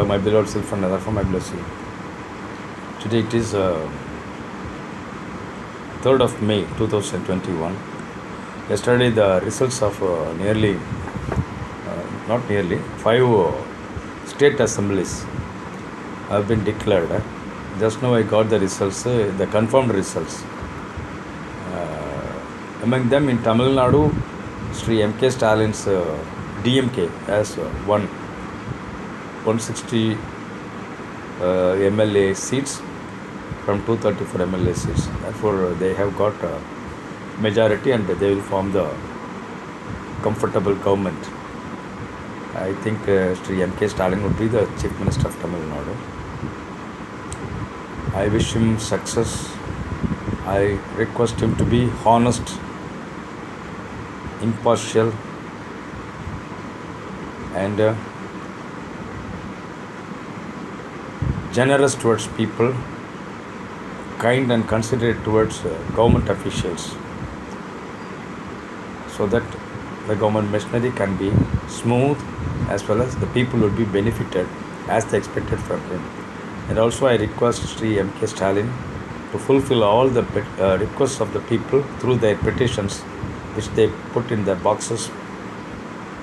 my beloved self and therefore I bless you. Today it is 3rd of May 2021. Yesterday the results of not nearly, 5 state assemblies have been declared. Just now I got the results, the confirmed results. Among them in Tamil Nadu, Sri M.K. Stalin's DMK has won 160 MLA seats from 234 MLA seats. Therefore, they have got a majority and they will form the comfortable government. I think Sri M.K. Stalin would be the Chief Minister of Tamil Nadu. I wish him success. I request him to be honest, impartial, and generous towards people, kind and considerate towards government officials, so that the government machinery can be smooth as well as the people will be benefited as they expected from him. And also I request Sri M.K. Stalin to fulfill all the requests of the people through their petitions which they put in their boxes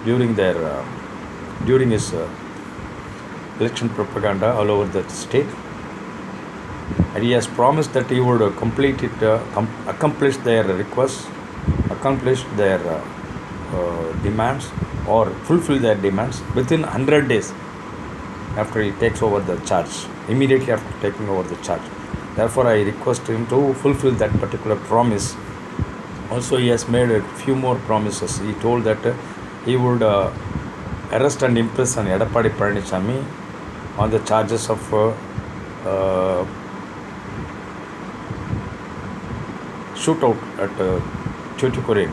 during his election propaganda all over the state. And he has promised that he would accomplish their requests, accomplish their demands, or fulfill their demands within 100 days after he takes over the charge, immediately after taking over the charge. Therefore, I request him to fulfill that particular promise. Also, he has made a few more promises. He told that he would arrest and imprison Edappadi Palaniswamy on the charges of shootout at Tuticorin,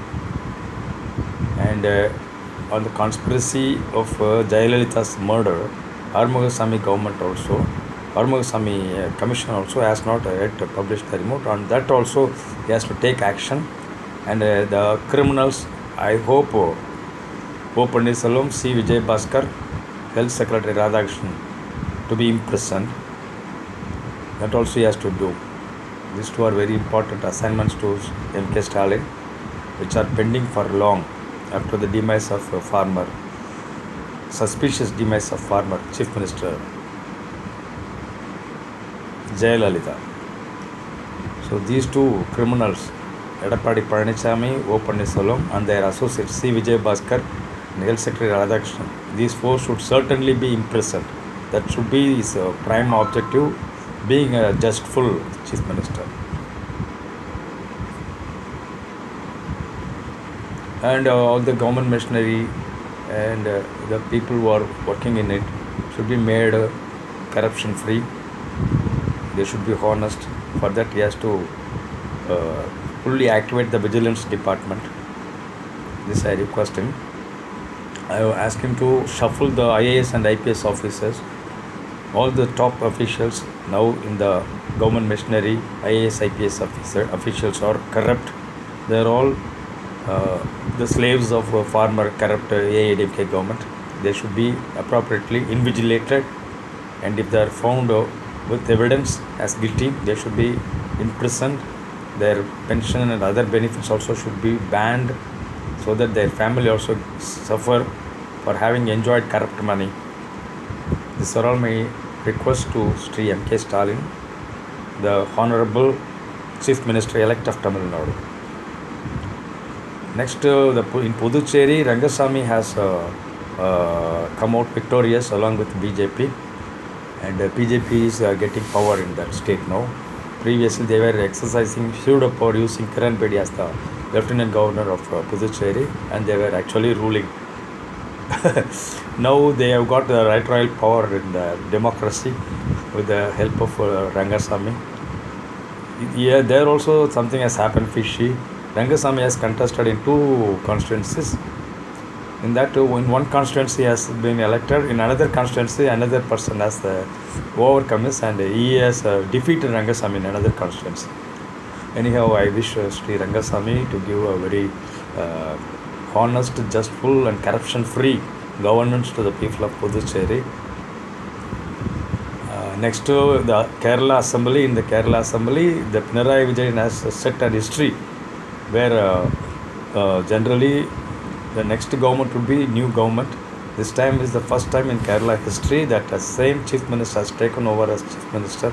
and on the conspiracy of Jayalalitha's murder. Arumugasamy government also, Arumugasamy commission also has not yet published the report. On that also he has to take action. And the criminals, I hope O. Pannirselvam, C. Vijay Bhaskar, Health Secretary Radhakrishnan to be imprisoned. That also he has to do. These two are very important assignments to M.K. Stalin, which are pending for long after the demise of suspicious demise of former Chief Minister Jayalalitha. So these two criminals, Edappadi Palaniswamy, O. Pannirselvam, and their associates C. Vijay Bhaskar and Health Secretary Radhakrishnan, these four should certainly be imprisoned. That should be his prime objective, being a justful Chief Minister. And all the government machinery and the people who are working in it should be made corruption free. They should be honest. For that he has to fully activate the vigilance department. This I request him. I ask him to shuffle the IAS and IPS officers. All the top officials now in the government machinery, IAS, IPS officials are corrupt. They are all the slaves of former corrupt AIDMK government. They should be appropriately invigilated, and if they are found with evidence as guilty, they should be imprisoned. Their pension and other benefits also should be banned, so that their family also suffer for having enjoyed corrupt money. These are all my requests to Sri M.K. Stalin, the Honorable Chief Minister elect of Tamil Nadu. Next, in Puducherry, Rangasamy has come out victorious along with BJP, and BJP is getting power in that state now. Previously, they were exercising pseudo power using Kiran Bedi as the Lieutenant Governor of Puducherry, and they were actually ruling. Now they have got the right royal power in the democracy with the help of Rangasamy. Yeah, there also something has happened fishy. Rangasamy has contested in 2 constituencies. In that, in one constituency has been elected, in another constituency another person has overcome us, and he has defeated Rangasamy in another constituency. Anyhow, I wish Sri Rangasamy to give a very honest, justful and corruption-free governance to the people of Puducherry. Next to the Kerala Assembly, in the Kerala Assembly, the Pinarayi Vijayan has set a history where generally the next government would be new government. This time is the first time in Kerala history that the same chief minister has taken over as chief minister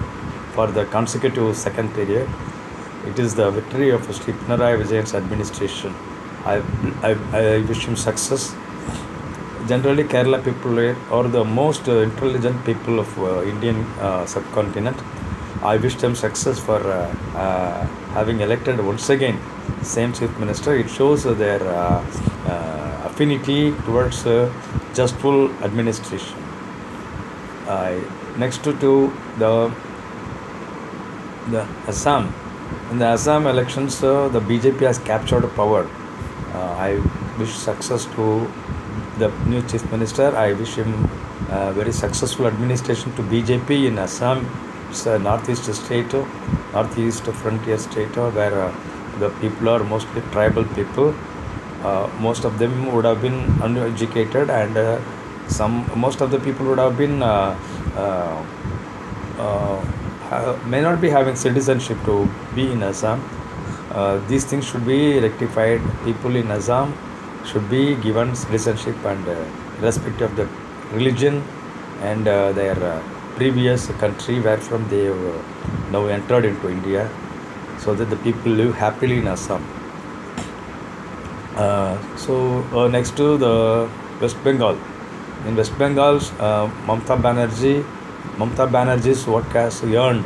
for the consecutive second period. It is the victory of Sri Pinarayi Vijayan's administration. I wish him success. Generally, Kerala people are the most intelligent people of Indian subcontinent. I wish them success for having elected once again same chief minister. It shows their affinity towards justful administration. Next to the Assam. In the Assam elections, the BJP has captured power. I wish success to the new chief minister. I wish him very successful administration to BJP in Assam. It's a northeast state, northeast frontier state, where the people are mostly tribal people. Most of them would have been uneducated, and most of the people would have been may not be having citizenship to be in Assam. These things should be rectified. People in Assam should be given citizenship and irrespective of the religion and their previous country where from they have now entered into India, so that the people live happily in Assam. Next to the West Bengal. In West Bengal, Mamata Banerjee's work has earned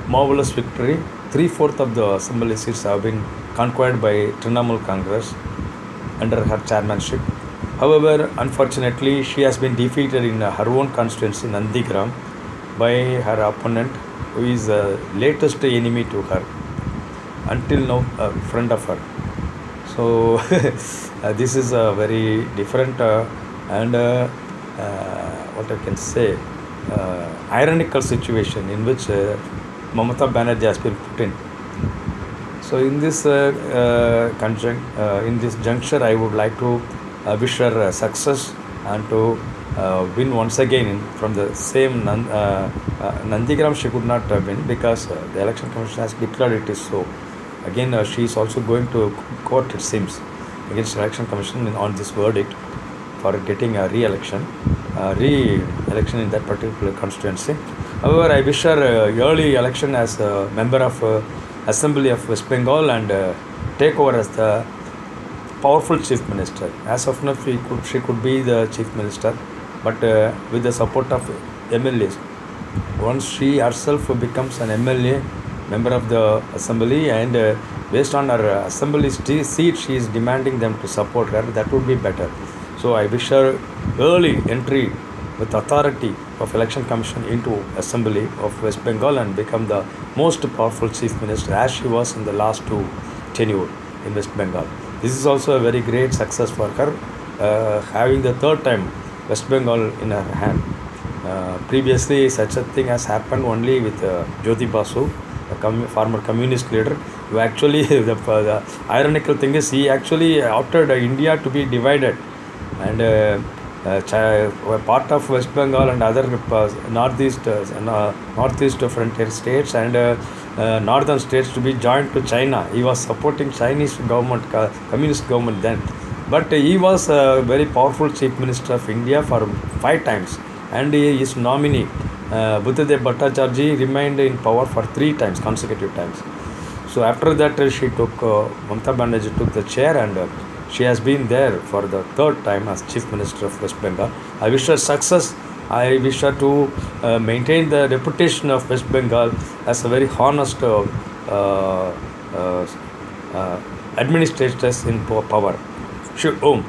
marvelous victory. 3/4 of the assembly seats have been conquered by Trinamool Congress under her chairmanship. However, unfortunately, she has been defeated in her own constituency, Nandigram, by her opponent, who is the latest enemy to her, until now a friend of her. So, this is a very different and what I can say, ironical situation in which Mamata Banerjee has been put in. So, in this juncture, I would like to wish her success and to win once again from the same Nandigram. She could not win because the election commission has declared it is so. Again, she is also going to court, it seems, against the election commission on this verdict for getting a re-election in that particular constituency. However, I wish her early election as a member of Assembly of West Bengal and take over as the powerful chief minister. As of now, she could be the chief minister, but with the support of MLAs. Once she herself becomes an MLA, member of the assembly, and based on her assembly seat, she is demanding them to support her, that would be better. So I wish her early entry with authority of election commission into assembly of West Bengal and become the most powerful chief minister as she was in the last two tenure in West Bengal. This is also a very great success for her, having the third time West Bengal in her hand. Previously, such a thing has happened only with Jyoti Basu, a former communist leader, who actually, the ironical thing is, he actually opted India to be divided, and part of West Bengal and other northeast frontier states and northern states to be joined to China. He was supporting Chinese government, communist government then. But he was a very powerful chief minister of India for 5 times, and his nominee Buddhadev Bhattacharjee remained in power for 3 times, consecutive times. So after that, Mamata Banerjee took the chair, and she has been there for the 3rd time as chief minister of West Bengal. I wish her success. I wish her to maintain the reputation of West Bengal as a very honest administrators in power. Sure. Om.